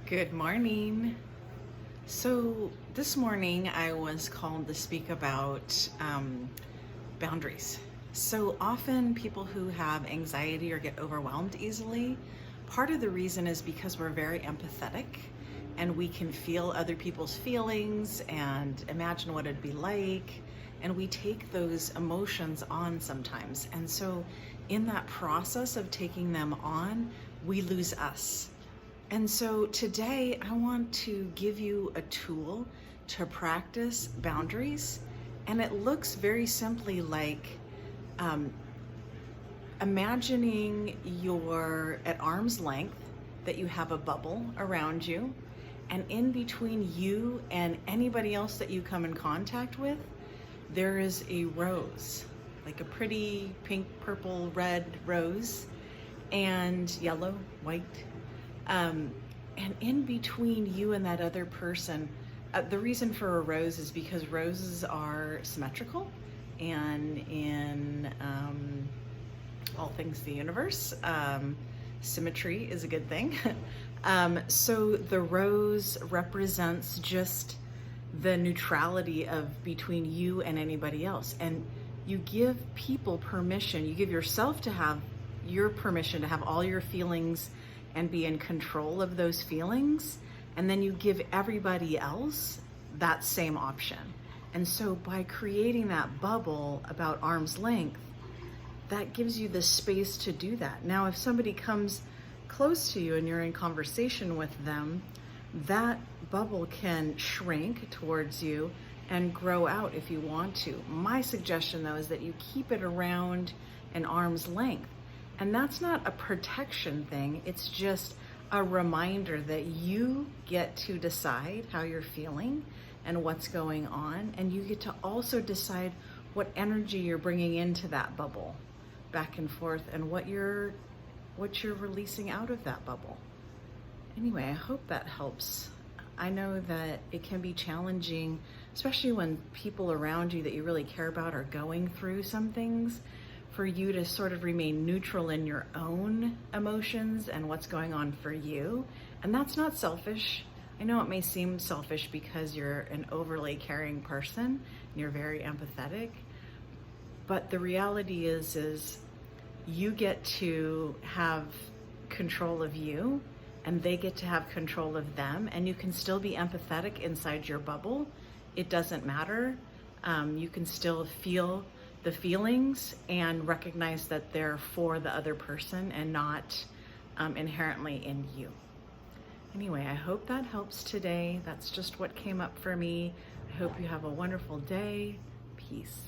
Good morning. So this morning I was called to speak about boundaries. So often people who have anxiety or get overwhelmed easily, part of the reason is because we're very empathetic and we can feel other people's feelings and imagine what it'd be like. And we take those emotions on sometimes. And so in that process of taking them on, we lose us. And so today I want to give you a tool to practice boundaries. And it looks very simply like imagining you're at arm's length, that you have a bubble around you, and in between you and anybody else that you come in contact with, there is a rose, like a pretty pink, purple, red rose, and yellow, white. And in between you and that other person, the reason for a rose is because roses are symmetrical, and in all things the universe, symmetry is a good thing. So the rose represents just the neutrality of between you and anybody else. And you give people permission, you give yourself to have your permission to have all your feelings and be in control of those feelings, and then you give everybody else that same option. And so by creating that bubble about arm's length, that gives you the space to do that. Now, if somebody comes close to you and you're in conversation with them, that bubble can shrink towards you and grow out if you want to. My suggestion, though, is that you keep it around an arm's length. And that's not a protection thing, it's just a reminder that you get to decide how you're feeling and what's going on, and you get to also decide what energy you're bringing into that bubble, back and forth, and what you're releasing out of that bubble. Anyway, I hope that helps. I know that it can be challenging, especially when people around you that you really care about are going through some things, for you to sort of remain neutral in your own emotions and what's going on for you. And that's not selfish. I know it may seem selfish because you're an overly caring person and you're very empathetic, but the reality is you get to have control of you and they get to have control of them, and you can still be empathetic inside your bubble. It doesn't matter. You can still feel the feelings and recognize that they're for the other person and not inherently in you. Anyway, I hope that helps today. That's just what came up for me. I hope you have a wonderful day. Peace.